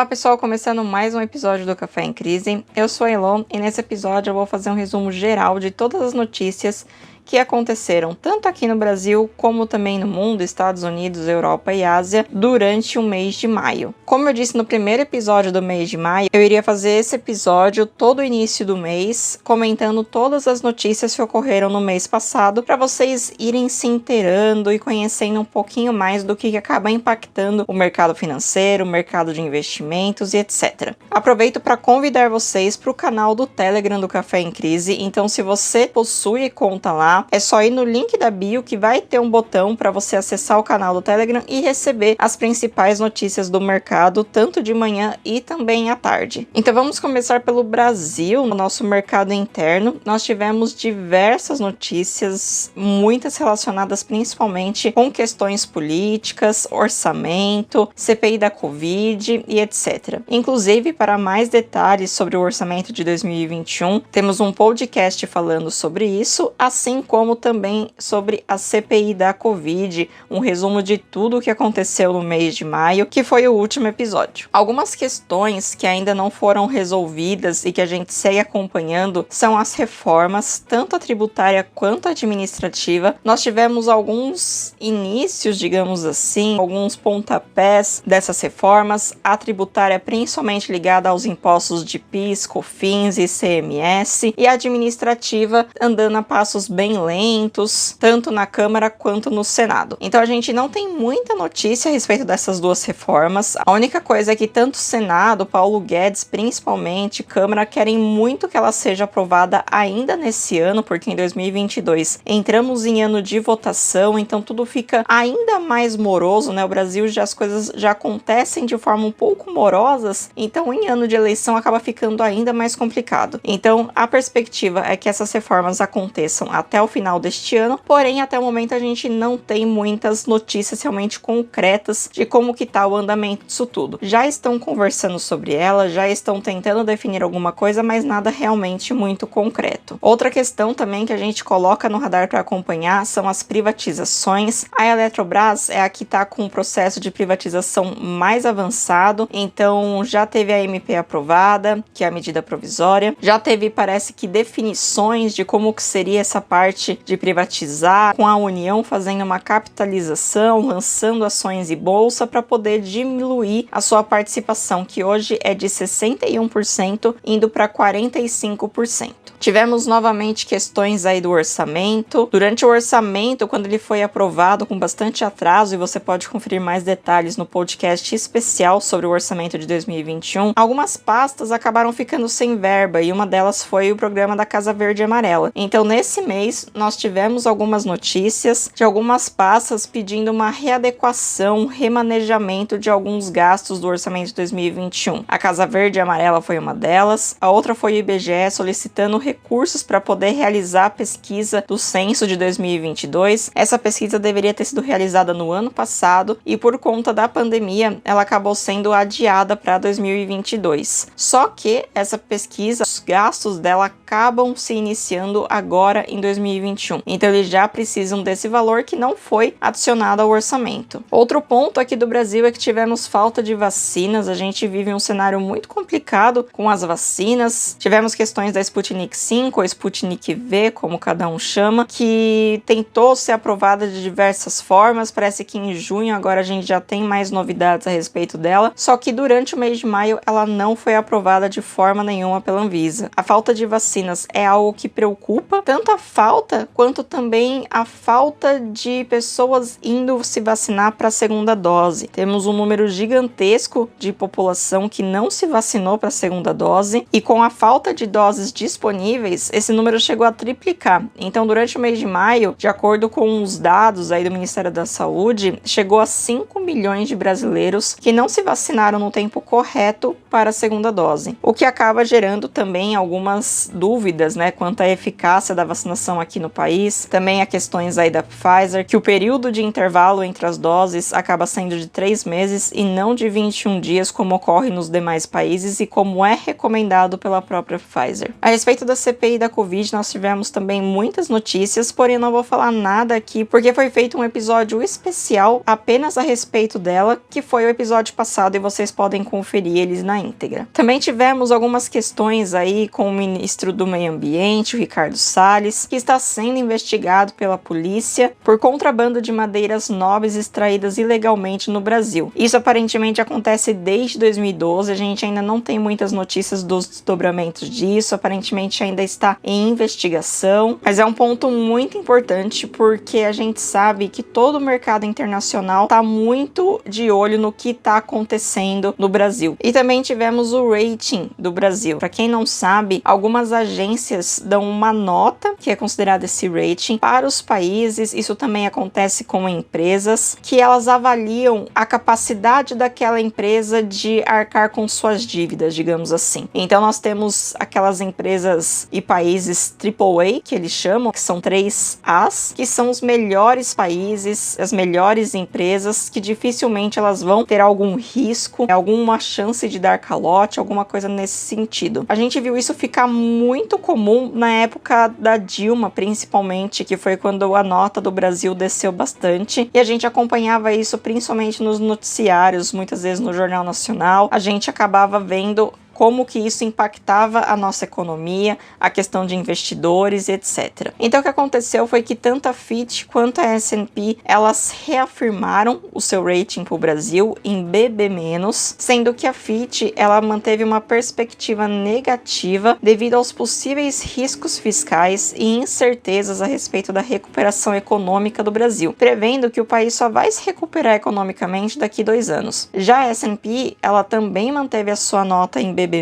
Olá pessoal, começando mais um episódio do Café em Crise. Eu sou a Elon e nesse episódio eu vou fazer um resumo geral de todas as notícias que aconteceram tanto aqui no Brasil como também no mundo, Estados Unidos, Europa e Ásia, durante o mês de maio. Como eu disse no primeiro episódio do mês de maio, eu iria fazer esse episódio todo o início do mês, comentando todas as notícias que ocorreram no mês passado, para vocês irem se inteirando e conhecendo um pouquinho mais do que acaba impactando o mercado financeiro, o mercado de investimentos e etc. Aproveito para convidar vocês para o canal do Telegram do Café em Crise, então se você possui conta lá, é só ir no link da bio que vai ter um botão para você acessar o canal do Telegram e receber as principais notícias do mercado, tanto de manhã e também à tarde. Então vamos começar pelo Brasil, no nosso mercado interno. Nós tivemos diversas notícias, muitas relacionadas principalmente com questões políticas, orçamento, CPI da Covid e etc. Inclusive, para mais detalhes sobre o orçamento de 2021, temos um podcast falando sobre isso, assim como também sobre a CPI da Covid, um resumo de tudo o que aconteceu no mês de maio, que foi o último episódio. Algumas questões que ainda não foram resolvidas e que a gente segue acompanhando são as reformas, tanto a tributária quanto a administrativa. Nós tivemos alguns inícios, digamos assim, alguns pontapés dessas reformas, a tributária principalmente ligada aos impostos de PIS, COFINS e ICMS, e a administrativa andando a passos bem lentos, tanto na Câmara quanto no Senado. Então a gente não tem muita notícia a respeito dessas duas reformas. A única coisa é que tanto o Senado, Paulo Guedes, principalmente, Câmara, querem muito que ela seja aprovada ainda nesse ano, porque em 2022 entramos em ano de votação, então tudo fica ainda mais moroso, né? O Brasil as coisas já acontecem de forma um pouco morosas, então em ano de eleição acaba ficando ainda mais complicado. Então a perspectiva é que essas reformas aconteçam até o final deste ano, porém até o momento a gente não tem muitas notícias realmente concretas de como que tá o andamento disso tudo. Já estão conversando sobre ela, já estão tentando definir alguma coisa, mas nada realmente muito concreto. Outra questão também que a gente coloca no radar para acompanhar são as privatizações. A Eletrobras é a que está com o processo de privatização mais avançado, então já teve a MP aprovada, que é a medida provisória, já teve, parece que, definições de como que seria essa parte de privatizar, com a União fazendo uma capitalização, lançando ações e bolsa para poder diminuir a sua participação, que hoje é de 61%, indo para 45%. Tivemos novamente questões aí do orçamento. Durante o orçamento, quando ele foi aprovado com bastante atraso, e você pode conferir mais detalhes no podcast especial sobre o orçamento de 2021, algumas pastas acabaram ficando sem verba, e uma delas foi o programa da Casa Verde e Amarela. Então, nesse mês, nós tivemos algumas notícias de algumas pastas pedindo uma readequação, remanejamento de alguns gastos do orçamento de 2021. A Casa Verde e Amarela foi uma delas, a outra foi o IBGE solicitando recursos para poder realizar a pesquisa do censo de 2022. Essa pesquisa deveria ter sido realizada no ano passado e por conta da pandemia ela acabou sendo adiada para 2022. Só que essa pesquisa, os gastos dela acabam se iniciando agora em 2021. Então eles já precisam desse valor que não foi adicionado ao orçamento. Outro ponto aqui do Brasil é que tivemos falta de vacinas. A gente vive um cenário muito complicado com as vacinas. Tivemos questões da Sputnik 5 ou Sputnik V, como cada um chama, que tentou ser aprovada de diversas formas. Parece que em junho agora a gente já tem mais novidades a respeito dela, só que durante o mês de maio ela não foi aprovada de forma nenhuma pela Anvisa. A falta de vacinas é algo que preocupa, tanto a falta quanto também a falta de pessoas indo se vacinar para a segunda dose. Temos um número gigantesco de população que não se vacinou para a segunda dose, e com a falta de doses disponíveis, esse número chegou a triplicar. Então, durante o mês de maio, de acordo com os dados aí do Ministério da Saúde, chegou a 5 milhões de brasileiros que não se vacinaram no tempo correto para a segunda dose, o que acaba gerando também algumas dúvidas, né, quanto à eficácia da vacinação aqui no país. Também há questões aí da Pfizer, que o período de intervalo entre as doses acaba sendo de 3 meses e não não de 21 dias, como ocorre nos demais países e como é recomendado pela própria Pfizer. A respeito da CPI da Covid, nós tivemos também muitas notícias, porém eu não vou falar nada aqui, porque foi feito um episódio especial apenas a respeito dela, que foi o episódio passado, e vocês podem conferir eles na íntegra. Também tivemos algumas questões aí com o ministro do Meio Ambiente, o Ricardo Salles, que está sendo investigado pela polícia por contrabando de madeiras nobres extraídas ilegalmente no Brasil. Isso aparentemente acontece desde 2012, a gente ainda não tem muitas notícias dos desdobramentos disso, aparentemente ainda está em investigação, mas é um ponto muito importante porque a gente sabe que todo o mercado internacional está muito de olho no que está acontecendo no Brasil. E também tivemos o rating do Brasil. Para quem não sabe, algumas agências dão uma nota, que é considerada esse rating, para os países. Isso também acontece com empresas, que elas avaliam a capacidade daquela empresa de arcar com suas dívidas, digamos assim. Então nós temos aquelas empresas e países AAA, que eles chamam, que são 3As, que são os melhores países, as melhores empresas, que dificilmente elas vão ter algum risco, alguma chance de dar calote, alguma coisa nesse sentido. A gente viu isso ficar muito comum na época da Dilma, principalmente, que foi quando a nota do Brasil desceu bastante, e a gente acompanhava isso principalmente nos noticiários, muitas vezes no Jornal Nacional. A gente acabava vendo como que isso impactava a nossa economia, a questão de investidores, etc. Então o que aconteceu foi que tanto a Fitch quanto a S&P, elas reafirmaram o seu rating para o Brasil em BB-, sendo que a Fitch, ela manteve uma perspectiva negativa devido aos possíveis riscos fiscais e incertezas a respeito da recuperação econômica do Brasil, prevendo que o país só vai se recuperar economicamente daqui 2 anos. Já a S&P, ela também manteve a sua nota em BB-,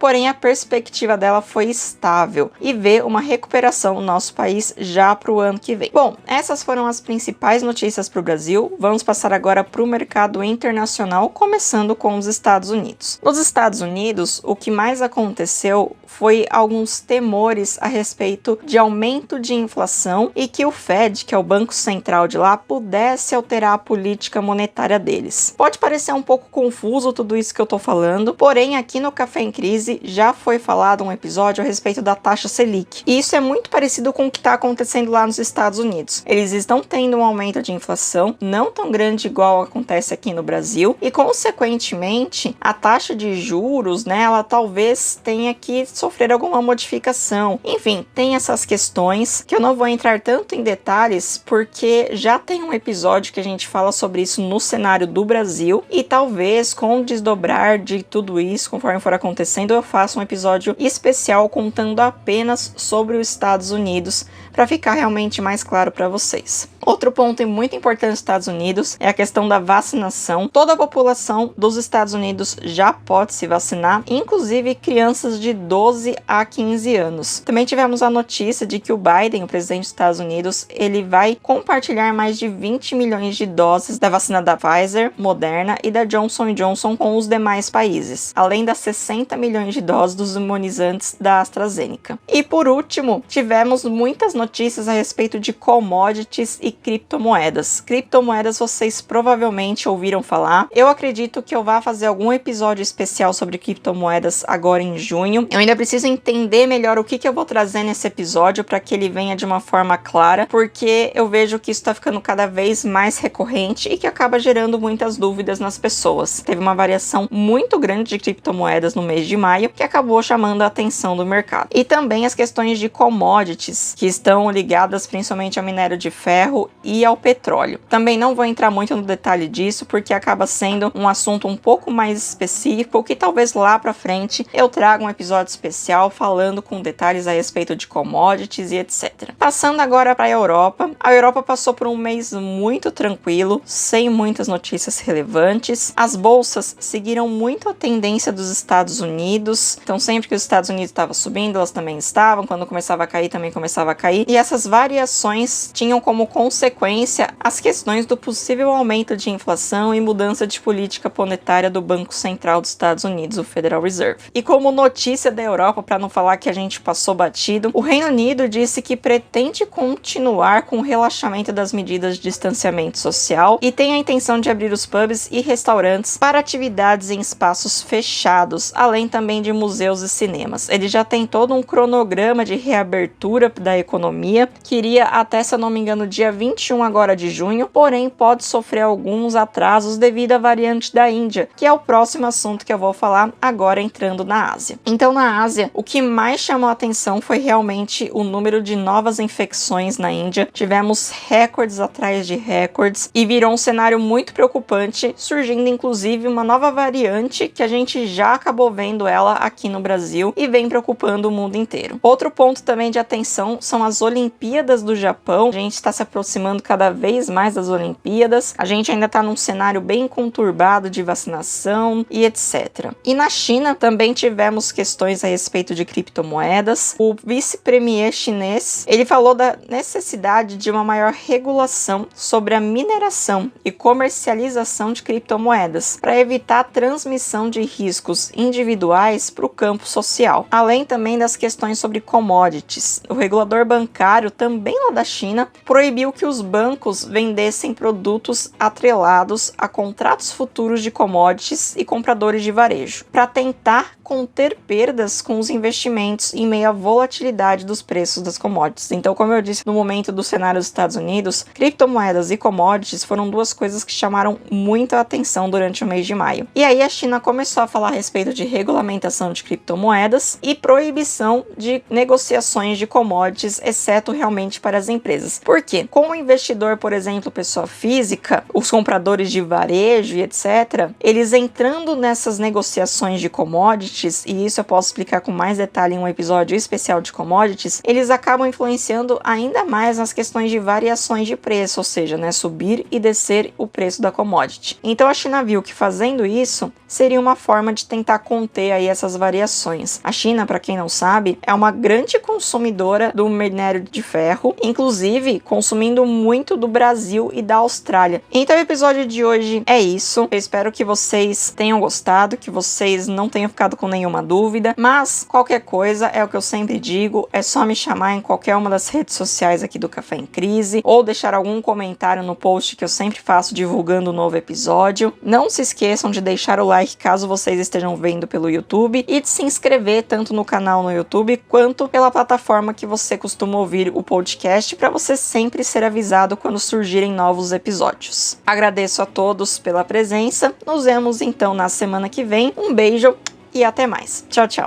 porém a perspectiva dela foi estável e vê uma recuperação no nosso país já para o ano que vem. Bom, essas foram as principais notícias para o Brasil. Vamos passar agora para o mercado internacional, começando com os Estados Unidos. Nos Estados Unidos, o que mais aconteceu foi alguns temores a respeito de aumento de inflação e que o Fed, que é o Banco Central de lá, pudesse alterar a política monetária deles. Pode parecer um pouco confuso tudo isso que eu tô falando, porém aqui no Café em Crise já foi falado um episódio a respeito da taxa Selic. E isso é muito parecido com o que está acontecendo lá nos Estados Unidos. Eles estão tendo um aumento de inflação, não tão grande igual acontece aqui no Brasil, e consequentemente a taxa de juros, né, ela talvez tenha que sofrer alguma modificação. Enfim, tem essas questões que eu não vou entrar tanto em detalhes, porque já tem um episódio que a gente fala sobre isso no cenário do Brasil, e talvez com o desdobrar de tudo isso, conforme for acontecendo, eu faço um episódio especial contando apenas sobre os Estados Unidos, para ficar realmente mais claro para vocês. Outro ponto muito importante nos Estados Unidos é a questão da vacinação. Toda a população dos Estados Unidos já pode se vacinar, inclusive crianças de 12 a 15 anos. Também tivemos a notícia de que o Biden, o presidente dos Estados Unidos, ele vai compartilhar mais de 20 milhões de doses da vacina da Pfizer, Moderna e da Johnson & Johnson com os demais países, além das 60 milhões de doses dos imunizantes da AstraZeneca. E por último, tivemos muitas notícias a respeito de commodities e criptomoedas. Criptomoedas vocês provavelmente ouviram falar. Eu acredito que eu vá fazer algum episódio especial sobre criptomoedas agora em junho. Eu ainda preciso entender melhor o que eu vou trazer nesse episódio para que ele venha de uma forma clara, porque eu vejo que isso está ficando cada vez mais recorrente e que acaba gerando muitas dúvidas nas pessoas. Teve uma variação muito grande de criptomoedas no mês de maio que acabou chamando a atenção do mercado. E também as questões de commodities, que estão ligadas principalmente ao minério de ferro e ao petróleo. Também não vou entrar muito no detalhe disso, porque acaba sendo um assunto um pouco mais específico, que talvez lá pra frente eu traga um episódio especial falando com detalhes a respeito de commodities e etc. Passando agora para a Europa passou por um mês muito tranquilo, sem muitas notícias relevantes. As bolsas seguiram muito a tendência dos Estados Unidos, então sempre que os Estados Unidos estavam subindo, elas também estavam, quando começava a cair, também começava a cair, e essas variações tinham como consequência as questões do possível aumento de inflação e mudança de política monetária do Banco Central dos Estados Unidos, o Federal Reserve. E como notícia da Europa, para não falar que a gente passou batido, o Reino Unido disse que pretende continuar com o relaxamento das medidas de distanciamento social e tem a intenção de abrir os pubs e restaurantes para atividades em espaços fechados, além também de museus e cinemas. Ele já tem todo um cronograma de reabertura da economia, que iria até, se eu não me engano, dia 21 agora de junho, porém pode sofrer alguns atrasos devido à variante da Índia, que é o próximo assunto que eu vou falar agora entrando na Ásia. Então, na Ásia, o que mais chamou a atenção foi realmente o número de novas infecções na Índia. Tivemos recordes atrás de recordes e virou um cenário muito preocupante, surgindo inclusive uma nova variante que a gente já acabou vendo ela aqui no Brasil e vem preocupando o mundo inteiro. Outro ponto também de atenção são as Olimpíadas do Japão. A gente está se aproximando cada vez mais das Olimpíadas. A gente ainda está num cenário bem conturbado de vacinação e etc. E na China também tivemos questões a respeito de criptomoedas. O vice-premier chinês, ele falou da necessidade de uma maior regulação sobre a mineração e comercialização de criptomoedas para evitar a transmissão de riscos individuais para o campo social, além também das questões sobre commodities. O regulador bancário, também lá da China, proibiu que os bancos vendessem produtos atrelados a contratos futuros de commodities e compradores de varejo, para tentar conter perdas com os investimentos em meio à volatilidade dos preços das commodities. Então, como eu disse no momento do cenário dos Estados Unidos, criptomoedas e commodities foram duas coisas que chamaram muita atenção durante o mês de maio. E aí a China começou a falar a respeito de regulamentação de criptomoedas e proibição de negociações de commodities, exceto realmente para as empresas. Por quê? Com o investidor, por exemplo, pessoa física, os compradores de varejo e etc., eles entrando nessas negociações de commodities, e isso eu posso explicar com mais detalhe em um episódio especial de commodities, eles acabam influenciando ainda mais nas questões de variações de preço, ou seja, né, subir e descer o preço da commodity. Então a China viu que fazendo isso seria uma forma de tentar conter aí essas variações. A China, para quem não sabe, é uma grande consumidora do minério de ferro, inclusive consumindo muito do Brasil e da Austrália. Então o episódio de hoje é isso. Eu espero que vocês tenham gostado, que vocês não tenham ficado com nenhuma dúvida, mas qualquer coisa, é o que eu sempre digo, é só me chamar em qualquer uma das redes sociais aqui do Café em Crise, ou deixar algum comentário no post que eu sempre faço divulgando um novo episódio. Não se esqueçam de deixar o like caso vocês estejam vendo pelo YouTube e de se inscrever tanto no canal no YouTube quanto pela plataforma que você costuma ouvir o podcast, para você sempre ser avisado quando surgirem novos episódios. Agradeço a todos pela presença, nos vemos então na semana que vem, um beijo e até mais. Tchau, tchau!